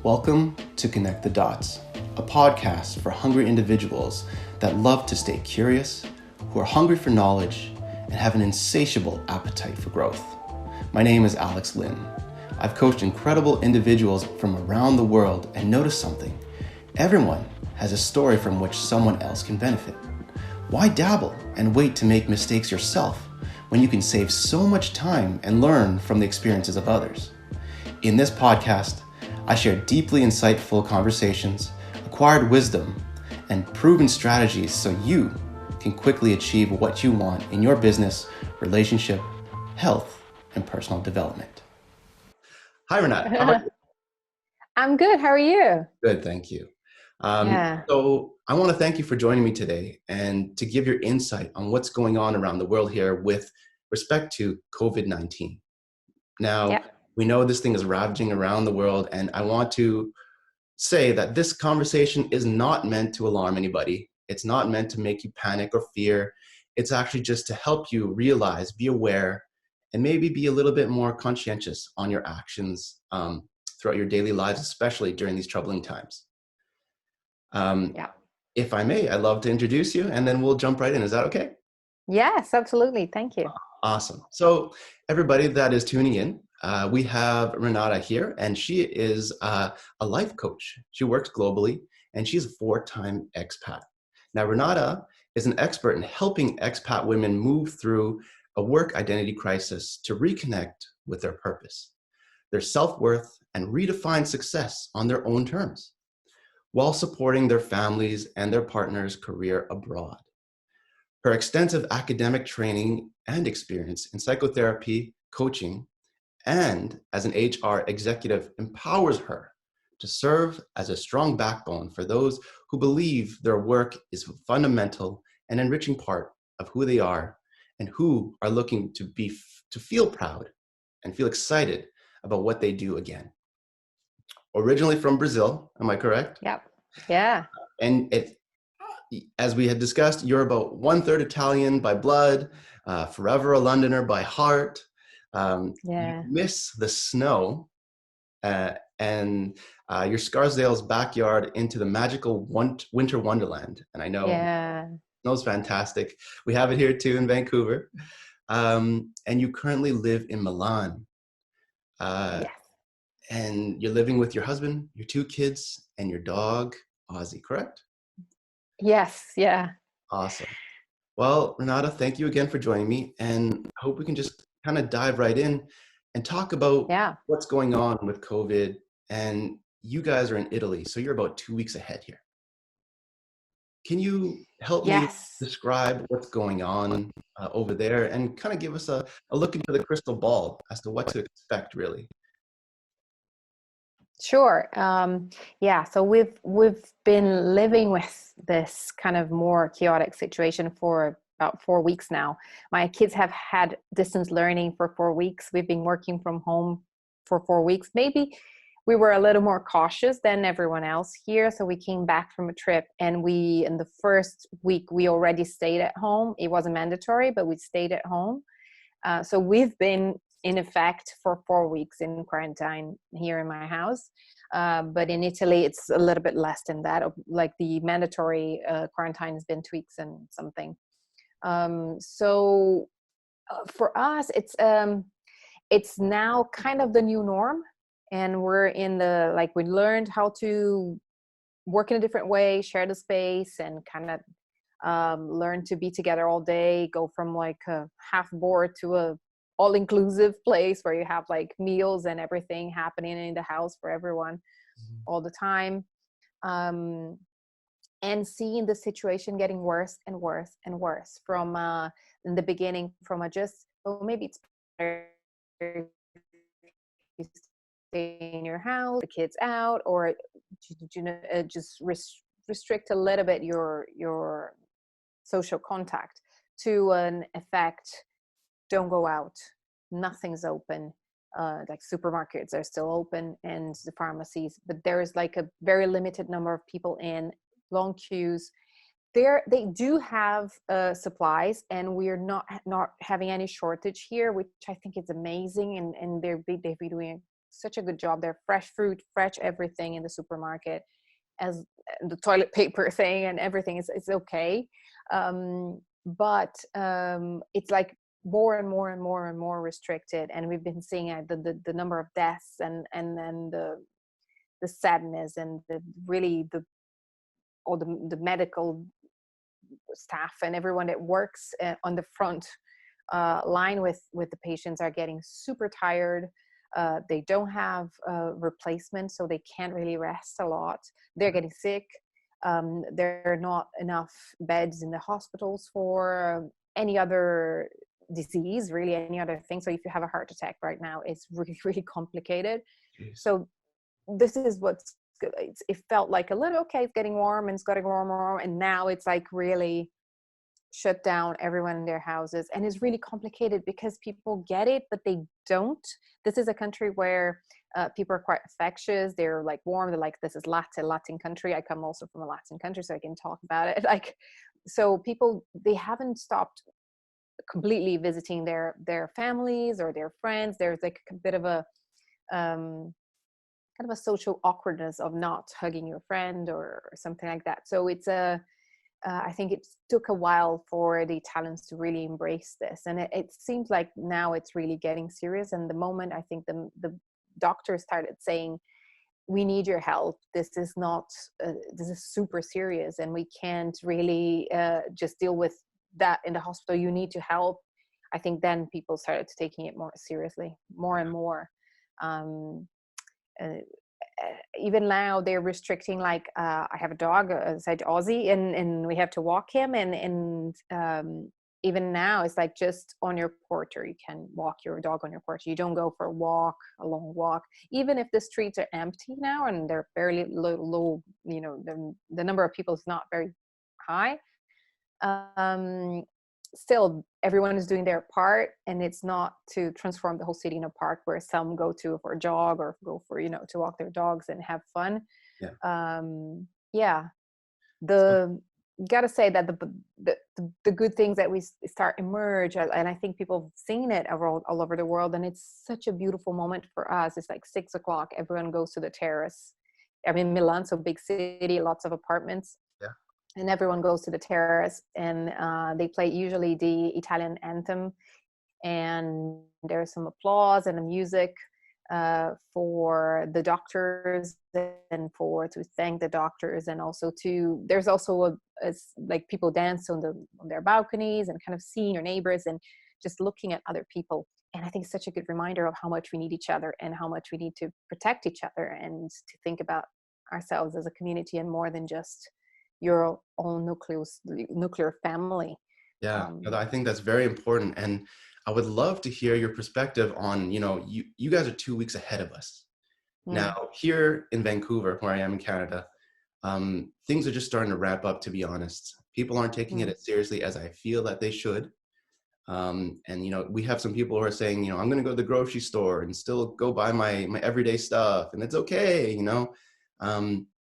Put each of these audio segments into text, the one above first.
Welcome to Connect the Dots, a podcast for hungry individuals that love to stay curious, who are hungry for knowledge, and have an insatiable appetite for growth. My name is Alex Lynn. I've coached incredible individuals from around the world and noticed something. Everyone has a story from which someone else can benefit. Why dabble and wait to make mistakes yourself when you can save so much time and learn from the experiences of others? In this podcast, I share deeply insightful conversations, acquired wisdom, and proven strategies so you can quickly achieve what you want in your business, relationship, health, and personal development. Hi, Renata. How are you? I'm good. How are you? Good, thank you. Yeah. So I want to thank you for joining me today and to give your insight on what's going on around the world here with respect to COVID-19. Now, we know this thing is ravaging around the world, and I want to say that this conversation is not meant to alarm anybody. It's not meant to make you panic or fear. It's actually just to help you realize, be aware, and maybe be a little bit more conscientious on your actions throughout your daily lives, especially during these troubling times. If I may, I'd love to introduce you, and then we'll jump right in. Is that okay? Yes, absolutely. Thank you. Awesome. So everybody that is tuning in, we have Renata here, and she is a life coach. She works globally, and she's a 4-time expat. Now, Renata is an expert in helping expat women move through a work identity crisis to reconnect with their purpose, their self-worth, and redefine success on their own terms, while supporting their families and their partner's career abroad. Her extensive academic training and experience in psychotherapy, coaching, and as an HR executive empowers her to serve as a strong backbone for those who believe their work is a fundamental and enriching part of who they are and who are looking to feel proud and feel excited about what they do again. Originally from Brazil, am I correct? Yep. Yeah. And as we had discussed, you're about 1/3 Italian by blood, forever a Londoner by heart. You miss the snow and your Scarsdale's backyard into the magical winter wonderland. And I know snow's fantastic. We have it here too in Vancouver. And you currently live in Milan. And you're living with your husband, your 2 kids, and your dog, Ozzy, correct? Yes. Yeah. Awesome. Well, Renata, thank you again for joining me, and I hope we can just kind of dive right in and talk about what's going on with COVID. And you guys are in Italy, so you're about 2 weeks ahead here. Can you help me describe what's going on over there and kind of give us a look into the crystal ball as to what to expect, really? Sure. So we've been living with this kind of more chaotic situation for about 4 weeks now. My kids have had distance learning for 4 weeks. We've been working from home for 4 weeks. Maybe we were a little more cautious than everyone else here. So we came back from a trip, and in the first week, we already stayed at home. It wasn't mandatory, but we stayed at home. So we've been in effect for 4 weeks in quarantine here in my house. But in Italy, it's a little bit less than that. Like the mandatory quarantine has been 2 weeks and something. So for us, it's now kind of the new norm. And we're we learned how to work in a different way, share the space, and kind of learn to be together all day, go from like a half board to a all-inclusive place where you have like meals and everything happening in the house for everyone all the time, and seeing the situation getting worse and worse and worse from in the beginning, from maybe it's better if you stay in your house, the kids out, or just restrict a little bit your social contact, to an effect, don't go out, nothing's open, like supermarkets are still open and the pharmacies, but there is like a very limited number of people in, long queues. They do have supplies, and we're not having any shortage here, which I think is amazing, and they've been doing such a good job. They're fresh fruit, fresh everything in the supermarket, as the toilet paper thing and everything is okay. But it's like more and more and more and more restricted, and we've been seeing the number of deaths and then the sadness and the really the all the medical staff and everyone that works on the front line with the patients are getting super tired. They don't have replacement, so they can't really rest a lot. They're getting sick. There are not enough beds in the hospitals for any other disease, really any other thing. So if you have a heart attack right now, it's really, really complicated. Jeez. So this is what's good. It felt like a little, okay, it's getting warm and it's getting warmer, and now it's like really shut down everyone in their houses. And it's really complicated because people get it, but they don't. This is a country where people are quite infectious. They're like warm. They're like, this is Latin country. I come also from a Latin country, so I can talk about it. Like, so people, they haven't stopped completely visiting their families or their friends. There's like a bit of a kind of a social awkwardness of not hugging your friend or something like that. So it's I think it took a while for the Italians to really embrace this, and it seems like now it's really getting serious. And the moment I think the doctors started saying, we need your help, this is not this is super serious, and we can't really just deal with that in the hospital, you need to help. I think then people started taking it more seriously, more and more. Even now they're restricting, like I have a dog, said Aussie, and we have to walk him, and even now it's like just on your porch, or you can walk your dog on your porch. You don't go for a long walk, even if the streets are empty now and they're fairly low, you know, the number of people is not very high. Still everyone is doing their part, and it's not to transform the whole city in a park where some go to for a jog or go for, you know, to walk their dogs and have fun. Yeah. The gotta say that the good things that we start emerge, and I think people have seen it all over the world, and it's such a beautiful moment for us. It's like 6 o'clock, everyone goes to the terrace. I mean, Milan, so big city, lots of apartments. Yeah. And everyone goes to the terrace, and they play usually the Italian anthem, and there's some applause and the music for the doctors, and to thank the doctors, and also there's also like people dance on their balconies and kind of seeing your neighbors and just looking at other people. And I think it's such a good reminder of how much we need each other and how much we need to protect each other and to think about ourselves as a community, and more than just your own nuclear family. Yeah, no, I think that's very important. And I would love to hear your perspective on, you know, you guys are 2 weeks ahead of us. Now, here in Vancouver, where I am in Canada, things are just starting to wrap up, to be honest. People aren't taking it as seriously as I feel that they should. And, you know, we have some people who are saying, you know, I'm going to go to the grocery store and still go buy my everyday stuff, and it's okay, you know.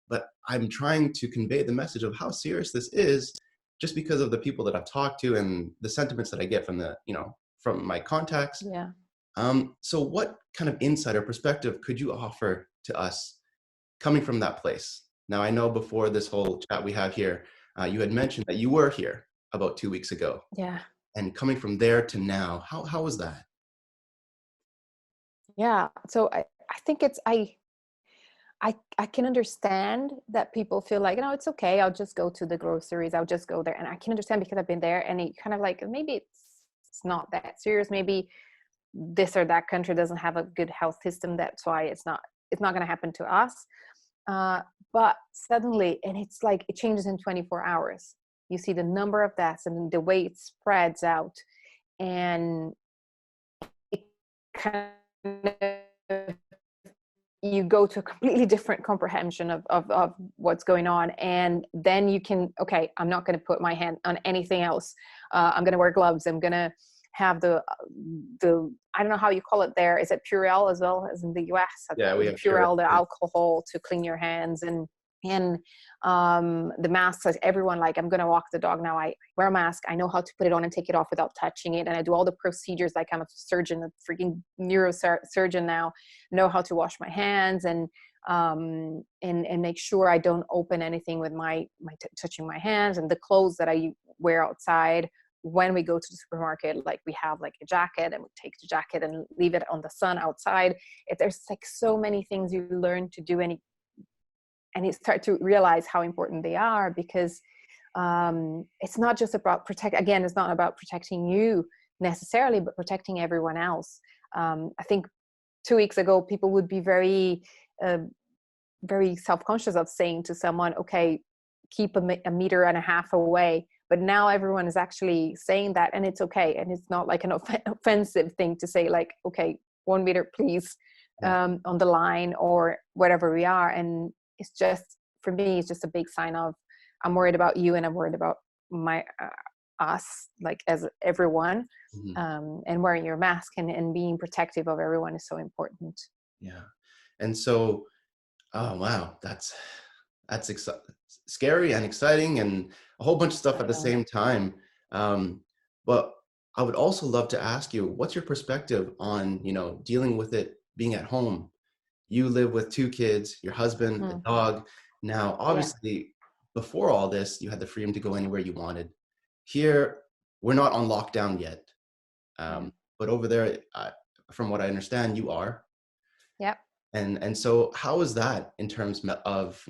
But I'm trying to convey the message of how serious this is, just because of the people that I've talked to and the sentiments that I get from from my contacts. Yeah. So what kind of insight or perspective could you offer to us coming from that place? Now, I know before this whole chat we have here, you had mentioned that you were here about 2 weeks ago. Yeah. And coming from there to now, how was that? Yeah. So I think I can understand that people feel like, you know, it's okay, I'll just go to the groceries, I'll just go there. And I can understand because I've been there, and it kind of like, maybe it's not that serious. Maybe this or that country doesn't have a good health system. That's why it's not going to happen to us. But suddenly, and it's like, it changes in 24 hours. You see the number of deaths and the way it spreads out, and it kind of, you go to a completely different comprehension of what's going on. And then you can, okay, I'm not going to put my hand on anything else. I'm going to wear gloves. I'm going to have the I don't know how you call it there. Is it Purell as well as in the US? Yeah, we have Purell, the Purell. alcohol to clean your hands. And And the masks, everyone, like, I'm gonna walk the dog now, I wear a mask, I know how to put it on and take it off without touching it, and I do all the procedures like I'm a surgeon, a freaking neurosurgeon now, know how to wash my hands, and make sure I don't open anything with my touching my hands. And the clothes that I wear outside, when we go to the supermarket, like we have like a jacket, and we take the jacket and leave it on the sun outside. There's like so many things you learn to do, and you start to realize how important they are, because it's not just about it's not about protecting you necessarily, but protecting everyone else. I think 2 weeks ago, people would be very, very self-conscious of saying to someone, okay, keep a meter and a half away. But now everyone is actually saying that, and it's okay. And it's not like an offensive thing to say, like, okay, 1 meter, please, on the line or wherever we are. And it's just, for me, it's just a big sign of, I'm worried about you, and I'm worried about us, like as everyone. And wearing your mask and being protective of everyone is so important. Yeah. And so, oh wow, that's scary and exciting and a whole bunch of stuff at the same time. But I would also love to ask you, what's your perspective on, dealing with it being at home? You live with 2 kids, your husband, a dog. Now, obviously, before all this, you had the freedom to go anywhere you wanted. Here, we're not on lockdown yet. But over there, from what I understand, you are. Yep. And so how is that in terms of,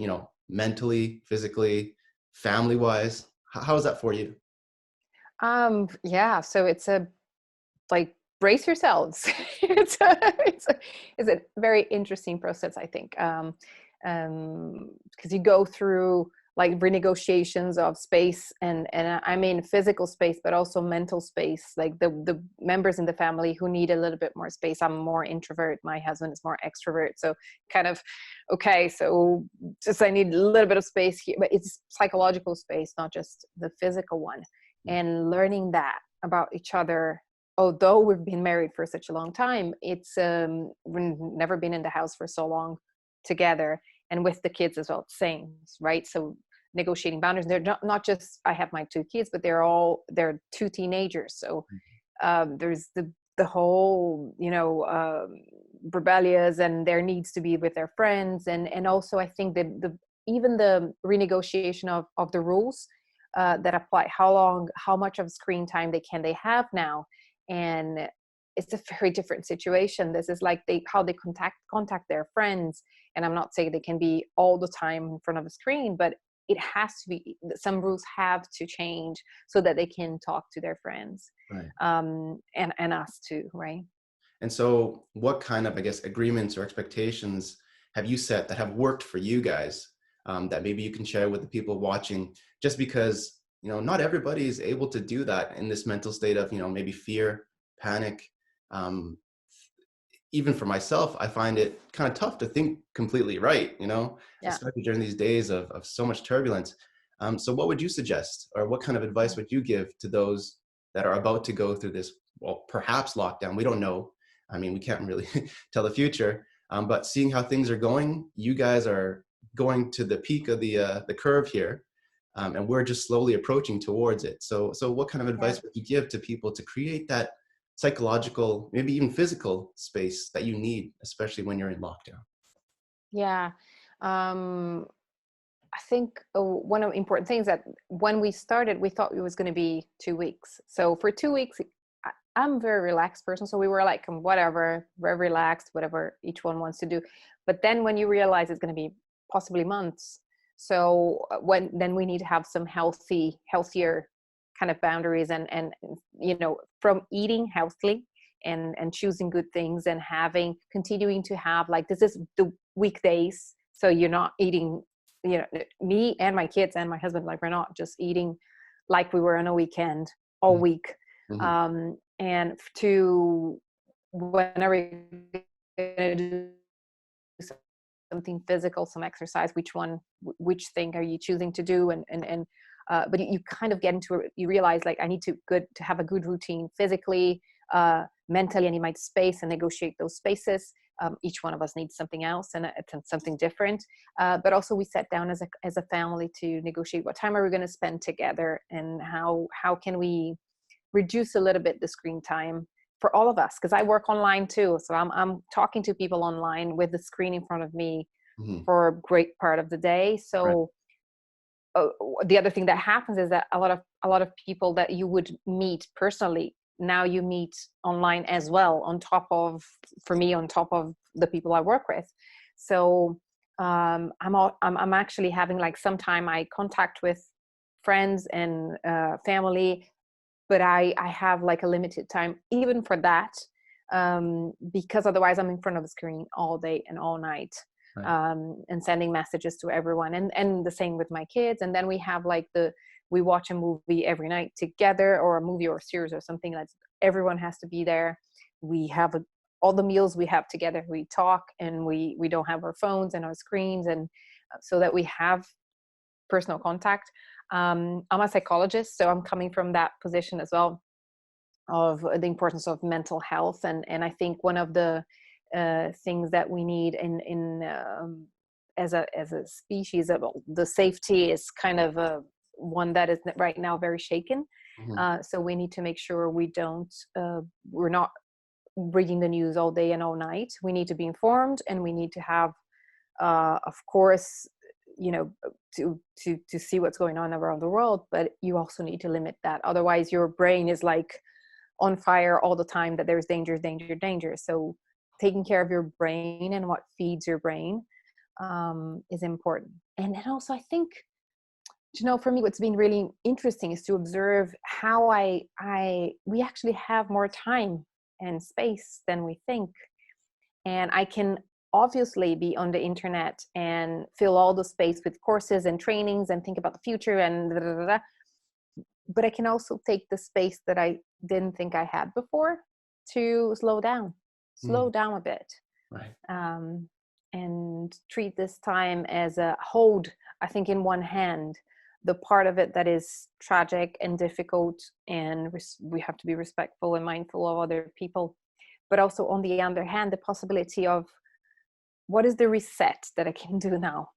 mentally, physically, family wise? How is that for you? So it's like, brace yourselves. It's a very interesting process, I think, because you go through like renegotiations of space, and I mean physical space, but also mental space. Like the members in the family who need a little bit more space. I'm more introvert. My husband is more extrovert. So kind of, okay, so just I need a little bit of space here, but it's psychological space, not just the physical one. And learning that about each other, although we've been married for such a long time, it's we've never been in the house for so long together, and with the kids as well, same, right? So negotiating boundaries. They're not just, I have my 2 kids, but they're 2 teenagers. So there's the whole, rebellious, and their needs to be with their friends, and also I think that even the renegotiation of the rules that apply, how much of screen time they have now. And it's a very different situation. This is like how they contact their friends. And I'm not saying they can be all the time in front of a screen, but it has to be, some rules have to change so that they can talk to their friends. Right. And us too, right? And so what kind of, I guess, agreements or expectations have you set that have worked for you guys, that maybe you can share with the people watching? Just because, not everybody is able to do that in this mental state of, maybe fear, panic. Even for myself, I find it kind of tough to think completely right, especially during these days of so much turbulence. So what would you suggest, or what kind of advice would you give to those that are about to go through this, well, perhaps lockdown? We don't know. I mean, we can't really tell the future, but seeing how things are going, you guys are going to the peak of the curve here, and we're just slowly approaching towards it. So what kind of advice would you give to people to create that psychological, maybe even physical space that you need, especially when you're in lockdown? Yeah. I think one of the important things that when we started, we thought it was going to be 2 weeks. So for 2 weeks, I'm a very relaxed person. So we were like, whatever, very relaxed, whatever each one wants to do. But then when you realize it's going to be possibly months, so then we need to have some healthier kind of boundaries, and from eating healthily and choosing good things, and continuing to have, like, this is the weekdays, so you're not eating, me and my kids and my husband, like, we're not just eating like we were on a weekend all week. And to, whenever you're gonna do something physical, some exercise, which thing are you choosing to do? But you kind of get into it, you realize, like, I need to have a good routine physically, mentally, and you might space and negotiate those spaces. each one of us needs something else, and it's something different. But also we sat down as a family to negotiate what time are we going to spend together, and how can we reduce a little bit the screen time for all of us, because I work online too, so I'm talking to people online with the screen in front of me Hmm. for a great part of the day. Right. So the other thing that happens is that a lot of people that you would meet personally, now you meet online as well, on top of, for me, on top of the people I work with. So I'm actually having, like, some time I contact with friends and family, but I have like a limited time even for that, because otherwise I'm in front of the screen all day and all night, Right. and sending messages to everyone, and the same with my kids. And then we have like we watch a movie every night together, or a movie or a series or something, like everyone has to be there. We have all the meals we have together, we talk, and we don't have our phones and our screens, and so that we have personal contact. I'm a psychologist, so I'm coming from that position as well, of the importance of mental health. And I think one of the things that we need as a species, the safety is kind of one that is right now very shaken. Hmm. So we need to make sure we're not reading the news all day and all night. We need to be informed, and we need to have, of course, to see what's going on around the world, but you also need to limit that. Otherwise your brain is like on fire all the time, that there's danger, danger, danger. So taking care of your brain and what feeds your brain is important. And then also, I think, for me, what's been really interesting is to observe how we actually have more time and space than we think. And I can obviously be on the internet and fill all the space with courses and trainings and think about the future and da, da, da, da. But I can also take the space that I didn't think I had before to slow down a bit, Right. and treat this time as a hold, I think, in one hand, the part of it that is tragic and difficult, and we have to be respectful and mindful of other people. But also, on the other hand, the possibility of, what is the reset that I can do now?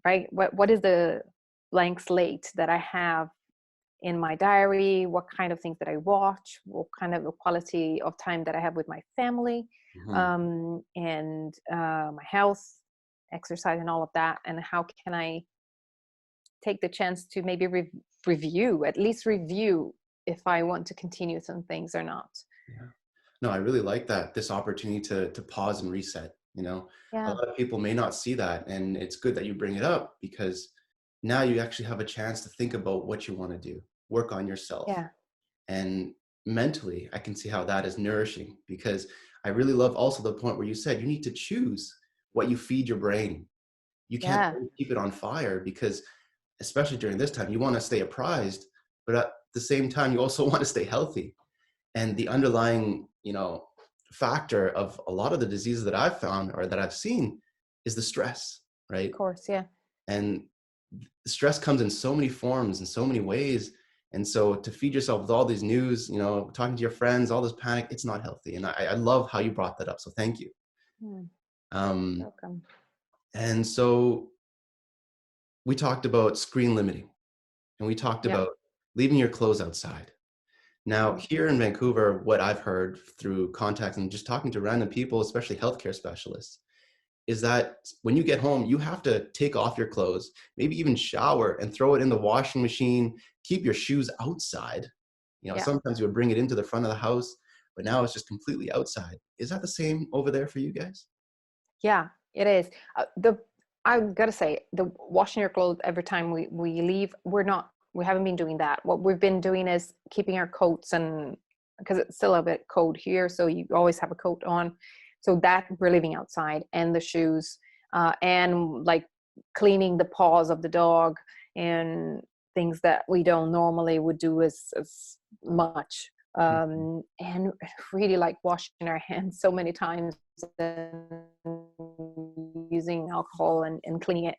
Right? What is the blank slate that I have in my diary? What kind of things that I watch? What kind of the quality of time that I have with my family, Hmm. and my health, exercise, and all of that? And how can I take the chance to maybe at least review if I want to continue some things or not? Yeah. No, I really like that, this opportunity to pause and reset. A Yeah, lot of people may not see that, and it's good that you bring it up, because now you actually have a chance to think about what you want to do, work on yourself. yeah, And mentally, I can see how that is nourishing, because I really love also the point where you said you need to choose what you feed your brain. You can't yeah, always keep it on fire, because especially during this time, you want to stay apprised, but at the same time, you also want to stay healthy. And the underlying, factor of a lot of the diseases that I've found, or that I've seen, is the stress, of right? course, yeah, And stress comes in so many forms, in so many ways. And so to feed yourself with all these news, talking to your friends, all this panic, it's not healthy. And I love how you brought that up. So thank you. mm, Um, welcome. and so we talked about screen limiting, and we talked Yeah, about leaving your clothes outside. Now, mm, here in Vancouver, what I've heard through contacts and just talking to random people, especially healthcare specialists, is that when you get home, you have to take off your clothes, maybe even shower and throw it in the washing machine, keep your shoes outside. yeah. Sometimes you would bring it into the front of the house, but now it's just completely outside. Is that the same over there for you guys? Yeah, it is. I gotta say, the washing your clothes every time we leave, we haven't been doing that. What we've been doing is keeping our coats, and because it's still a bit cold here, so you always have a coat on. So that we're leaving outside, and the shoes, and like cleaning the paws of the dog, and things that we don't normally would do as much. Mhm. And really like washing our hands so many times, and using alcohol and cleaning it.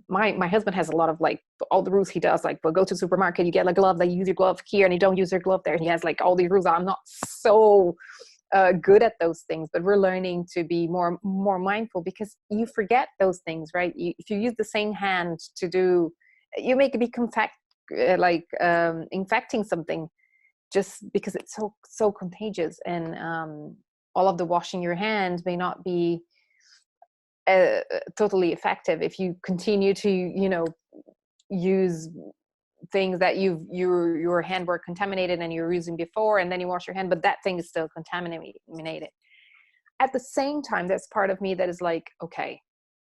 My husband has a lot of, like, all the rules he does, like, we'll go to the supermarket, you get a glove, like, you use your glove here and you don't use your glove there. He has like all these rules. I'm not so good at those things, but we're learning to be more mindful, because you forget those things, right? If you use the same hand to do, you may be infecting something just because it's so contagious, and all of the washing your hands may not be totally effective if you continue to use things that your hand were contaminated and you're using before, and then you wash your hand, but that thing is still contaminated. At the same time, there's part of me that is like, okay,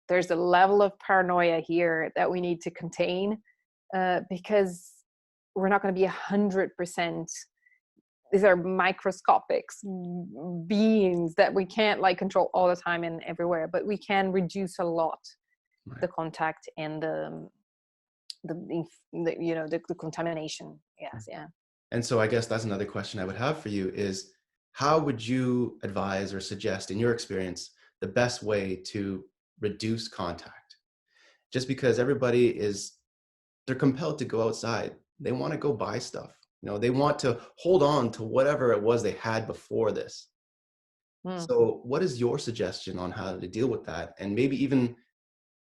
there's a level of paranoia here that we need to contain, because we're not going to be 100%. These are microscopic beings that we can't control all the time and everywhere, but we can reduce a lot Right. the contact and the contamination. Yes. Yeah. And so I guess that's another question I would have for you is, how would you advise or suggest, in your experience, the best way to reduce contact? Just because they're compelled to go outside. They want to go buy stuff. They want to hold on to whatever it was they had before this. Mm. So what is your suggestion on how to deal with that? And maybe even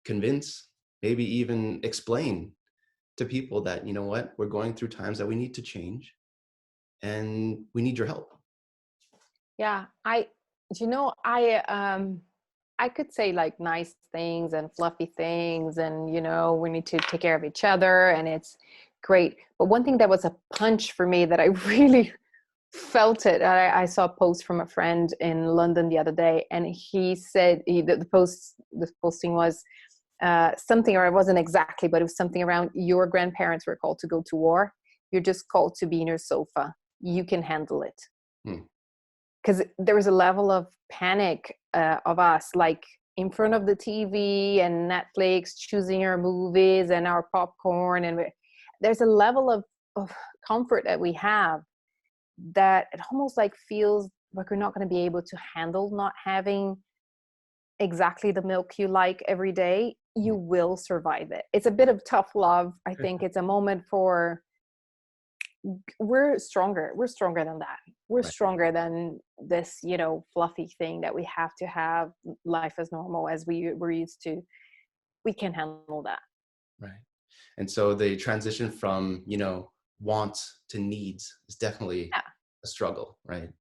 convince, maybe even explain to people that, you know what, we're going through times that we need to change and we need your help. Yeah. I could say nice things and fluffy things, and we need to take care of each other, and it's great. But one thing that was a punch for me that I really felt it. I saw a post from a friend in London the other day, and he said the posting was something, or it wasn't exactly, but it was something around, your grandparents were called to go to war. You're just called to be in your sofa. You can handle it. Hmm. Because there was a level of panic of us, in front of the TV and Netflix, choosing our movies and our popcorn, and there's a level of comfort that we have that it almost feels like we're not going to be able to handle not having exactly the milk you like every day. You will survive it. It's a bit of tough love. I think it's a moment for, we're stronger than that. We're Right. stronger than this fluffy thing that we have to have life as normal as we're used to. We can handle that. Right. And so the transition from, wants to needs is definitely Yeah. a struggle, right?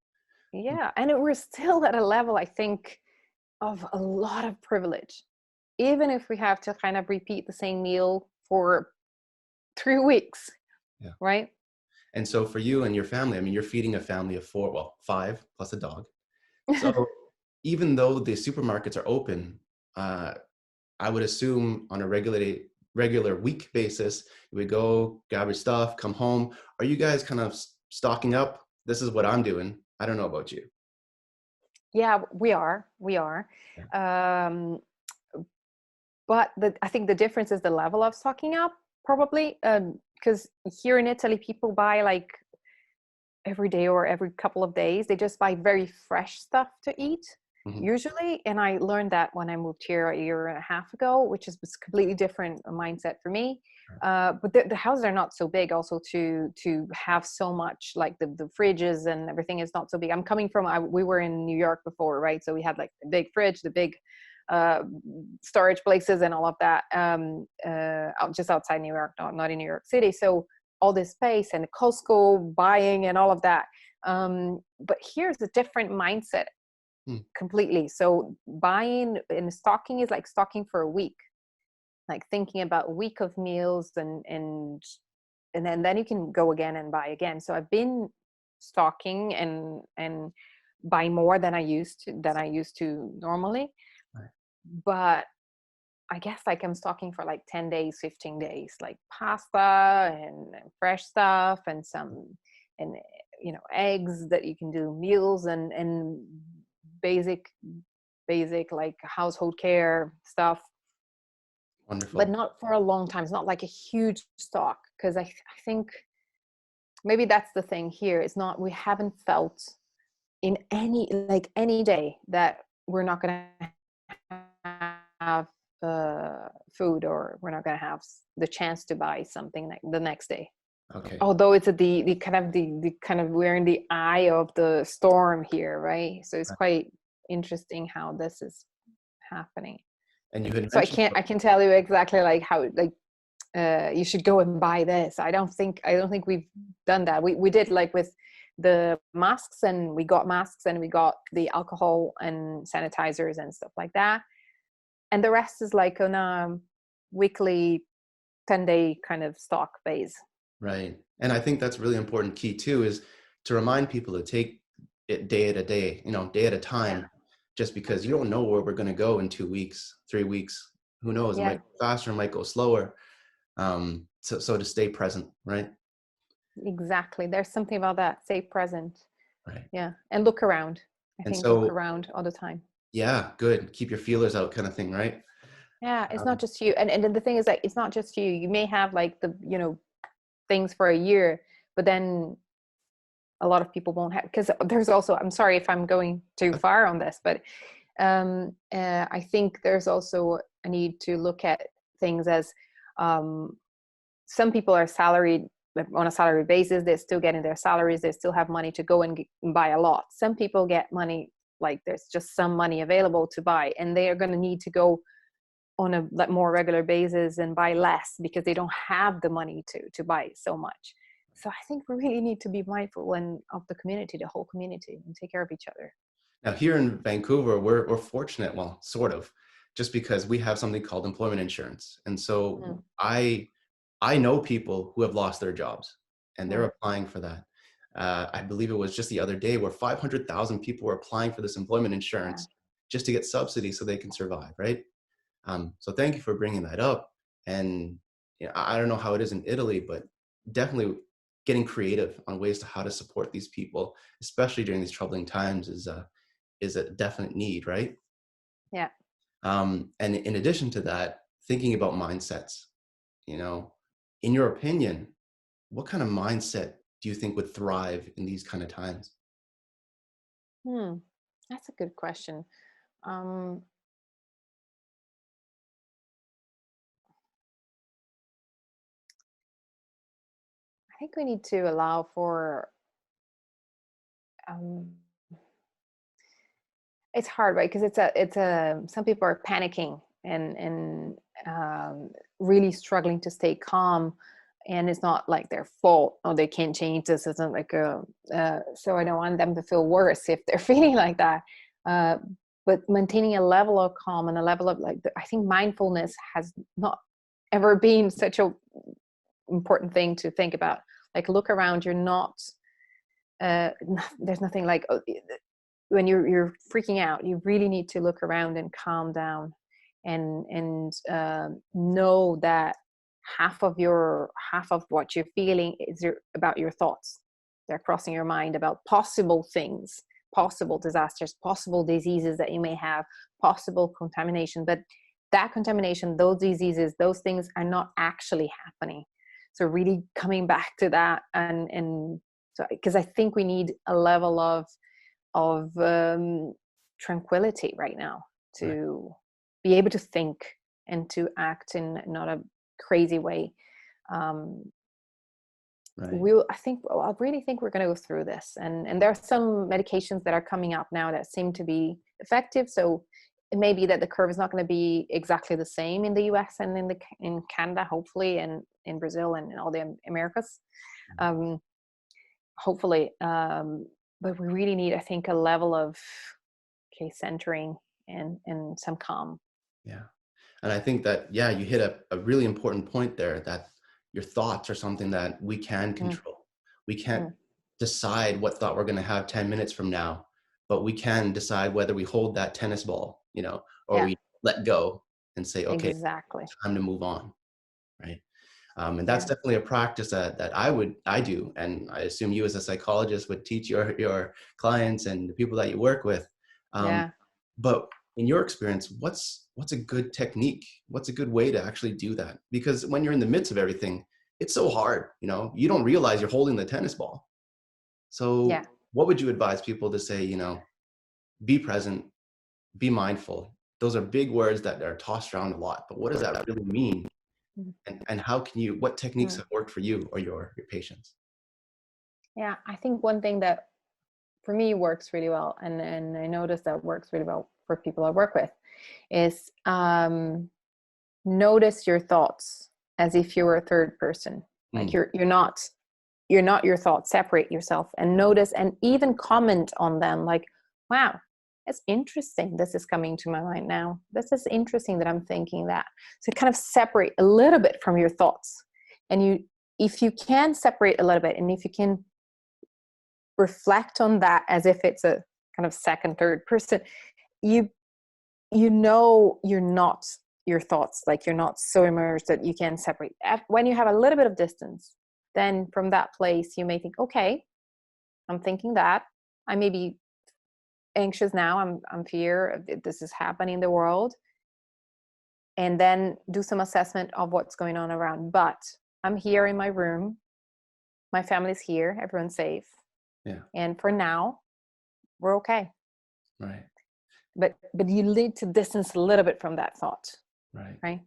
Yeah. And we're still at a level, I think, of a lot of privilege, even if we have to kind of repeat the same meal for 3 weeks. Yeah. Right. And so for you and your family, I mean, you're feeding a family of 4, well, 5 plus a dog. So even though the supermarkets are open, I would assume on a regular week basis, you would go grab your stuff, come home. Are you guys kind of stocking up? This is what I'm doing. I don't know about you. Yeah, we are. Yeah. But I think the difference is the level of stocking up, probably, because here in Italy, people buy every day or every couple of days. They just buy very fresh stuff to eat, Mhm. usually. And I learned that when I moved here a year and a half ago, which was completely different mindset for me. But the houses are not so big also to have so much, the fridges and everything is not so big. I'm coming from, we were in New York before, right? So we had the big fridge, the big storage places and all of that, just outside New York, not in New York City. So all this space and Costco buying and all of that. But here's a different mindset completely. So buying and stocking is like stocking for a week, thinking about a week of meals, and then you can go again and buy again. So I've been stocking and buy more than I used to normally. Right. But I guess I'm stocking for 10 days, 15 days, pasta and fresh stuff and and eggs that you can do meals and basic household care stuff, but Wonderful. not for a long time. It's not a huge stock, because I think maybe that's the thing here. It's not, we haven't felt in any day that we're not going to have food, or we're not going to have the chance to buy something the next day. Okay. Although it's the kind of we're in the eye of the storm here, right? So it's Right. quite interesting how this is happening. And you had So mentioned, I can tell you exactly like how like you should go and buy this. I don't think we've done that. We did like with the masks, and we got masks, and we got the alcohol and sanitizers and stuff like that. And the rest is like on a weekly 10-day kind of stock base. right. And I think that's really important key too, is to remind people to take it day at a day, day at a Yeah. time, just because you don't know where we're going to go in 2 weeks, 3 weeks. Who knows? It Yeah, might go faster, it might go slower. So to stay present, right? exactly. There's something about that. Stay present. Right. Yeah. And look around. I And think look so, around all the time. yeah, good. Keep your feelers out kind of thing, right? Yeah. It's not Um, just you. And then the thing is like, it's not just you. You may have like things for a year, but then a lot of people won't have, because there's also, I'm sorry if I'm going too far on this, but I think there's also a need to look at things as um, some people are salaried on a salary basis. They're still getting their salaries. They still have money to go and buy a lot. Some people get money, like there's just some money available to buy, and they are going to need to go on a more regular basis and buy less because they don't have the money to buy so much. So I think we really need to be mindful and of the community, the whole community, and take care of each other. Now, here in Vancouver, we're fortunate, well, sort of, just because we have something called employment insurance. And so Mm, I know people who have lost their jobs and they're mm, applying for that. I believe it was just the other day where 500,000 people were applying for this employment yeah, insurance just to get subsidy so they can survive, right? So thank you for bringing that up. And I don't know how it is in Italy, but definitely getting creative on ways to how to support these people, especially during these troubling times, is a definite need, right? yeah. And in addition to that, thinking about mindsets, you know, in your opinion, what kind of mindset do you think would thrive in these kind of times? Hmm. That's a good question. Um, I think we need to allow for. Um, it's hard, right? Because it's a. Some people are panicking and really struggling to stay calm, and it's not like their fault. Oh, they can't change this. It's not like a. So I don't want them to feel worse if they're feeling like that. Uh, but maintaining a level of calm and a level of like, I think mindfulness has not ever been such a important thing to think about. Like look around. You're not. Uh, there's nothing like when you're freaking out. You really need to look around and calm down, and know that half of what you're feeling is about your thoughts. They're crossing your mind about possible things, possible disasters, possible diseases that you may have, possible contamination. But that contamination, those diseases, those things are not actually happening. So really coming back to that, and so because I think we need a level of tranquility right now Right. to be able to think and to act in not a crazy way. Um, Right. I really think we're going to go through this, and there are some medications that are coming up now that seem to be effective. So it may be that the curve is not going to be exactly the same in the US and in Canada, hopefully, and in Brazil and in all the Americas. Um, hopefully, but we really need, I think, a level of centering and some calm. Yeah. And I think that, yeah, you hit a really important point there, that your thoughts are something that we can Mm, control. We can't mm, decide what thought we're going to have 10 minutes from now, but we can decide whether we hold that tennis ball, or yeah, we let go and say, okay, exactly. time to move on. Right. And that's Yeah, definitely a practice that I do. And I assume you as a psychologist would teach your clients and the people that you work with. Um, yeah, but in your experience, what's a good technique? What's a good way to actually do that? Because when you're in the midst of everything, it's so hard, you don't realize you're holding the tennis ball. So yeah. what would you advise people to say, be present, be mindful? Those are big words that are tossed around a lot, but what does that really mean Mm. And how can you, what techniques Mm. have worked for you or your patients? Yeah, I think one thing that for me works really well, and I notice that works really well for people I work with, is notice your thoughts as if you were a third person. Like Mm, you're not your thoughts. Separate yourself and notice, and even comment on them. Like, wow, it's interesting. This is coming to my mind now. This is interesting that I'm thinking that. So kind of separate a little bit from your thoughts, and if you can separate a little bit, and if you can reflect on that as if it's a kind of second, third person, you know you're not your thoughts, like you're not so immersed that you can separate. When you have a little bit of distance, then from that place you may think, okay, I'm thinking that I may be anxious now, I'm fear this is happening in the world, and then do some assessment of what's going on around. But I'm here in my room, my family's here, everyone's safe, yeah, and for now we're okay. right, But you need to distance a little bit from that thought, right. right?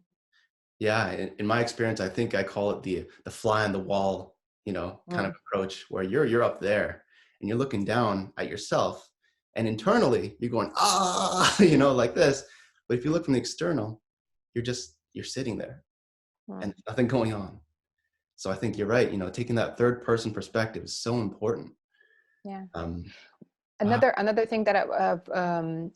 Yeah, in my experience, I think I call it the fly on the wall, kind of Mm. approach where you're up there and you're looking down at yourself, and internally you're going like this. But if you look from the external, you're sitting there Mm. and nothing going on. So I think you're right. Taking that third person perspective is so important. Yeah. Um, wow. Another thing that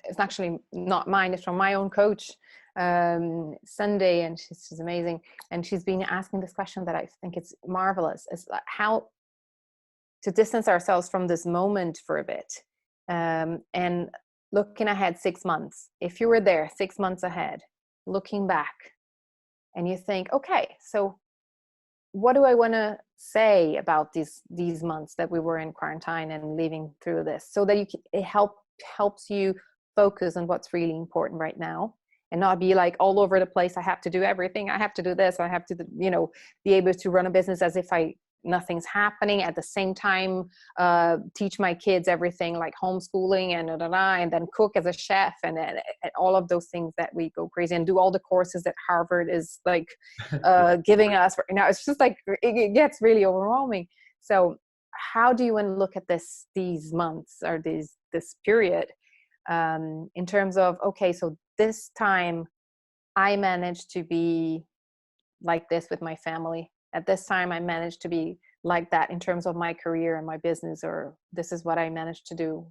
it's actually not mine, it's from my own coach, Sunday, and she's amazing, and she's been asking this question that I think it's marvelous. It's like how to distance ourselves from this moment for a bit, and looking ahead 6 months. If you were there 6 months ahead, looking back, and you think, okay, so what do I want to say about these months that we were in quarantine and living through this, so that it helps you focus on what's really important right now, and not be like all over the place. I have to do everything. I have to do this. I have to, be able to run a business as if nothing's happening at the same time, teach my kids everything like homeschooling and then cook as a chef and all of those things that we go crazy and do all the courses that Harvard is like giving us right now. It's just like it gets really overwhelming. So how do you want to look at these months or this period, in terms of, okay, so this time I managed to be like this with my family. At this time, I managed to be like that in terms of my career and my business, or this is what I managed to do.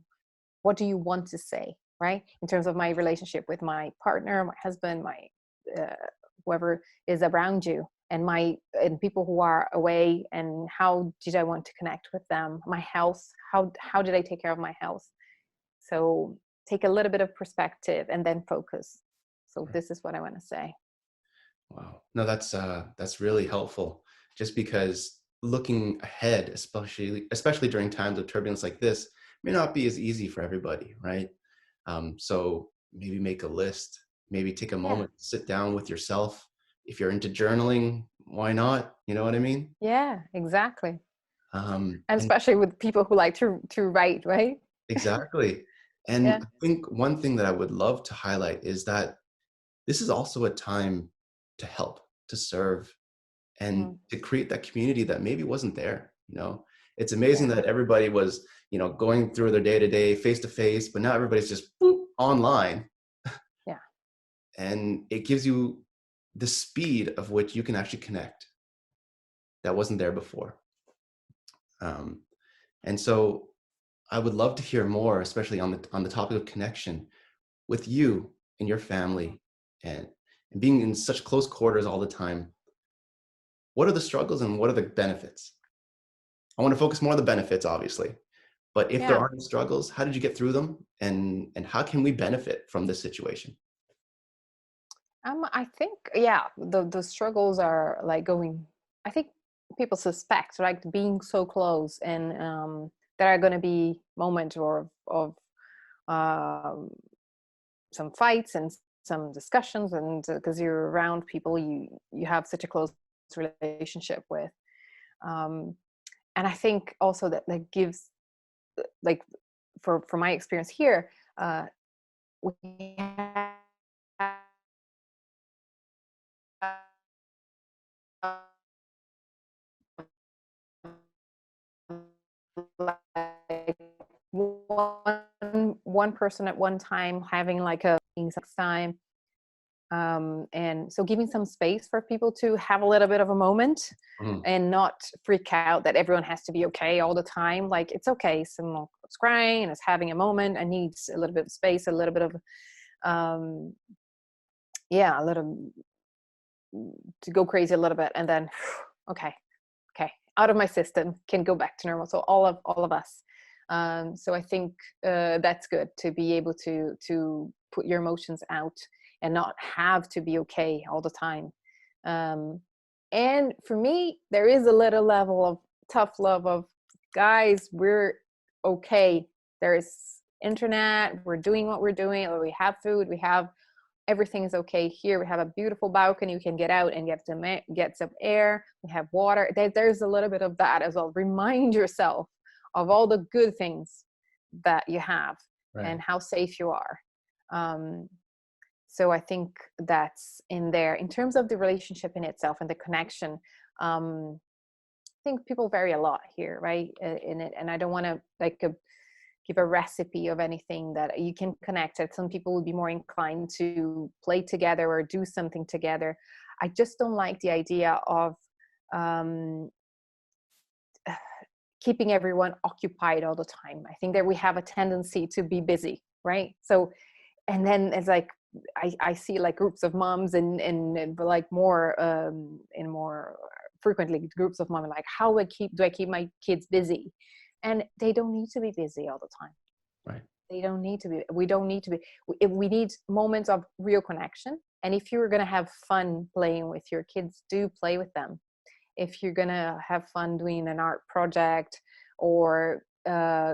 What do you want to say, right? In terms of my relationship with my partner, my husband, my uh, whoever is around you, and people who are away, and how did I want to connect with them? My health, how did I take care of my health? So take a little bit of perspective and then focus. So this is what I want to say. Wow. No, that's really helpful. Just because looking ahead, especially during times of turbulence like this, may not be as easy for everybody, right? So maybe make a list. Maybe take a Yeah. moment, sit down with yourself. If you're into journaling, why not? You know what I mean? Yeah, exactly. And And especially with people who like to write, right? exactly. And Yeah. I think one thing that I would love to highlight is that this is also a time to help, to serve, and Mm. to create that community that maybe wasn't there. It's amazing Yeah. that everybody was going through their day-to-day face-to-face, but now everybody's just boop, online, Yeah. and it gives you the speed of which you can actually connect that wasn't there before. Um, and so I would love to hear more, especially on the topic of connection with you and your family, and being in such close quarters all the time. What are the struggles and what are the benefits? I want to focus more on the benefits, obviously. But if there Yeah. aren't struggles, how did you get through them? And how can we benefit from this situation? I think, yeah, the struggles are like going, I think people suspect, like being so close, and there are going to be moments or of um, some fights and some discussions, and because you're around people you have such a close relationship with, um, and I think also that gives, like, for my experience here, we have like one person at one time having like a time, and so giving some space for people to have a little bit of a moment Mhm. and not freak out that everyone has to be okay all the time. Like, it's okay, someone's crying and is having a moment and needs a little bit of space, a little bit of um yeah, a little to go crazy a little bit, and then okay, okay, out of my system, can go back to normal. So all of us. So I think that's good to be able to put your emotions out and not have to be okay all the time. Um, and for me, there is a little level of tough love of, guys, we're okay. There's internet. We're doing what we're doing. We have food. We have everything is okay here. We have a beautiful balcony. You can get out and get some air. We have water. There's a little bit of that as well. Remind yourself of all the good things that you have Right. and how safe you are. So I think that's in there. In terms of the relationship in itself and the connection, I think people vary a lot here, right? In it, and I don't want to give a recipe of anything that you can connect it. Some people would be more inclined to play together or do something together. I just don't like the idea of keeping everyone occupied all the time. I think that we have a tendency to be busy, right? So, and then it's like, I see like groups of moms and like more in more frequently groups of moms, like, how do I keep my kids busy? And they don't need to be busy all the time. Right. They don't need to be. We don't need to be. We need moments of real connection. And if you're going to have fun playing with your kids, do play with them. If you're going to have fun doing an art project or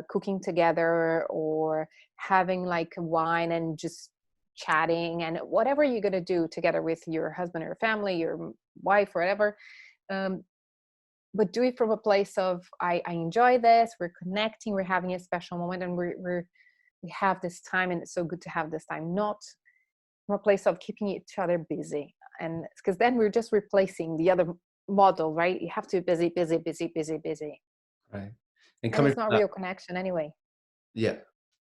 cooking together or having like wine and just chatting and whatever you're going to do together with your husband or your family, your wife, or whatever. But do it from a place of, I enjoy this, we're connecting, we're having a special moment, and we have this time, and it's so good to have this time, not from a place of keeping each other busy. And because then we're just replacing the other model, right? You have to be busy, busy, busy, busy, busy. Right. And And coming it's from not that, real connection anyway. yeah,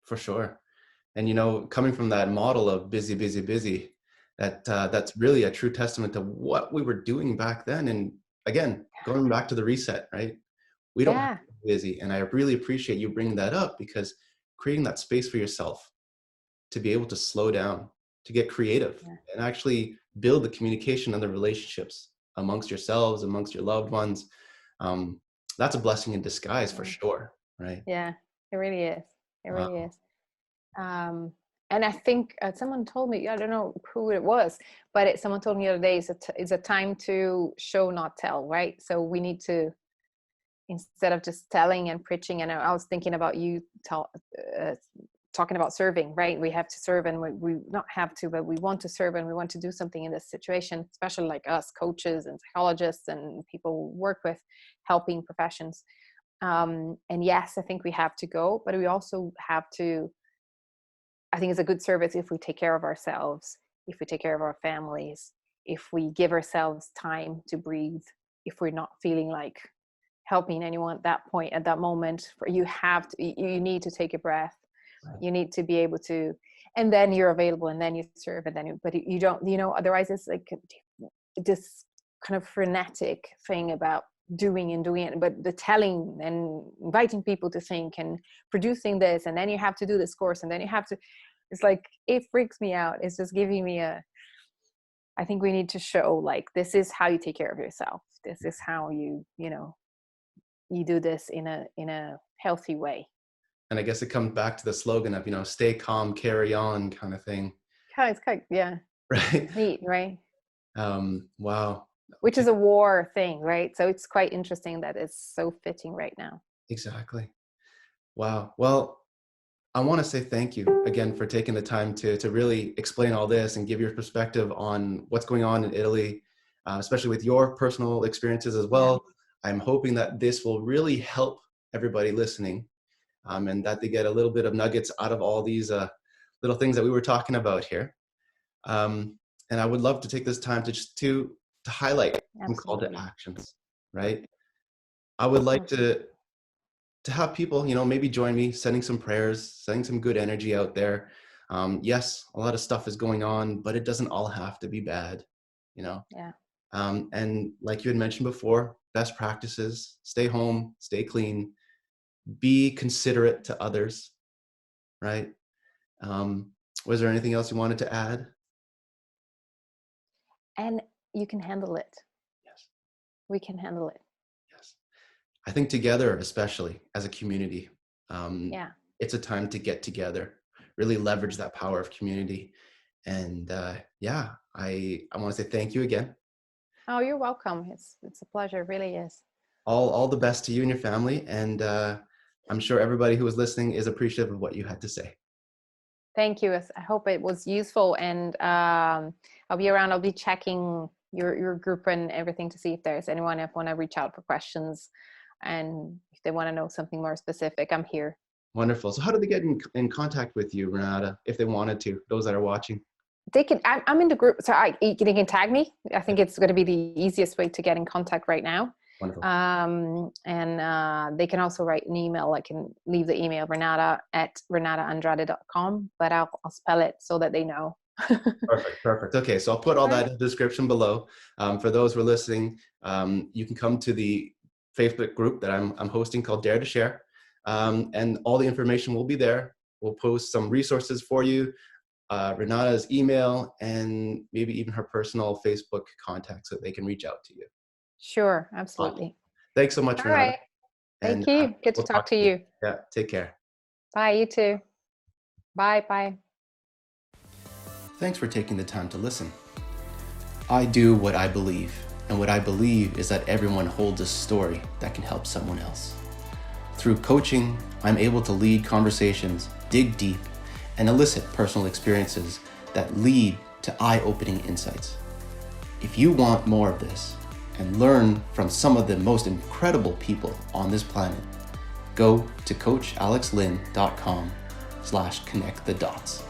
for sure. And, you know, coming from that model of busy, busy, busy, that's really a true testament to what we were doing back then. And again, going back to the reset, right? We don't have Yeah. to be busy. And I really appreciate you bringing that up, because creating that space for yourself to be able to slow down, to get creative, Yeah. and actually build the communication and the relationships amongst yourselves, amongst your loved ones. Um, that's a blessing in disguise for Yeah. sure, right? Yeah. It really is. It really Wow. is. And I think someone told me, I don't know who it was, but someone told me the other day, it's a time to show, not tell, right? So we need to, instead of just telling and preaching, and I was thinking about you uh, talking about serving, right? We have to serve, and we not have to, but we want to serve, and we want to do something in this situation, especially like us coaches and psychologists and people who work with helping professions. And yes, I think we have to go, but we also have to, I think it's a good service if we take care of ourselves, if we take care of our families, if we give ourselves time to breathe, if we're not feeling like helping anyone at that point, at that moment. You have to, you need to take a breath. You need to be able to, and then you're available, and then you serve, and then but you don't, otherwise it's like this kind of frenetic thing about doing and doing it, but the telling and inviting people to think and producing this, and then you have to do this course, and then you have to, it's like, it freaks me out. It's just giving me I think we need to show, like, this is how you take care of yourself. This is how you do this in a healthy way. And I guess it comes back to the slogan of, you know, stay calm, carry on kind of thing, It's kind of, yeah, right? neat, right? Wow. Which Okay, is a war thing, right? So it's quite interesting that it's so fitting right now. exactly. Wow. Well, I want to say thank you again for taking the time to really explain all this and give your perspective on what's going on in Italy, especially with your personal experiences as Yeah. well. I'm hoping that this will really help everybody listening, and that they get a little bit of nuggets out of all these little things that we were talking about here. And I would love to take this time to just to highlight some call to Absolutely. actions, right? I would like Absolutely. to have people, maybe join me, sending some prayers, sending some good energy out there. Yes, a lot of stuff is going on, but it doesn't all have to be bad, you know. Yeah. And like you had mentioned before, best practices: stay home, stay clean, be considerate to others, right? Um, was there anything else you wanted to add? And you can handle it. Yes, We can handle it. yes. I think together, especially as a community, Yeah. it's a time to get together, really leverage that power of community. And yeah, I want to say thank you again. Oh, you're welcome. It's a pleasure. It really is. All the best to you and your family. And I'm sure everybody who is listening is appreciative of what you had to say. Thank you. I hope it was useful, and I'll be around. I'll be checking your group and everything to see if there's anyone if want to reach out for questions, and if they want to know something more specific, I'm here. Wonderful. So how do they get in contact with you, Renata, if they wanted to, those that are watching? They can. I'm in the group, so they can tag me. I think it's going to be the easiest way to get in contact right now. Wonderful. And they can also write an email. I can leave the email renata@renataandrade.com, but I'll spell it so that they know. Perfect, perfect. Okay, so I'll put all All right. that in the description below. For those who are listening, you can come to the Facebook group that I'm hosting called Dare to Share, and all the information will be there. We'll post some resources for you, Renata's email, and maybe even her personal Facebook contact so that they can reach out to you. Sure, Awesome. absolutely. Thanks so much, All Renata, right. and Thank you. Good to we'll talk talk to soon. you. Yeah, take care. Bye, you too. Bye, bye. Thanks for taking the time to listen. I do what I believe, and what I believe is that everyone holds a story that can help someone else. Through coaching, I'm able to lead conversations, dig deep, and elicit personal experiences that lead to eye-opening insights. If you want more of this and learn from some of the most incredible people on this planet, go to coachalexlin.com/connectthedots.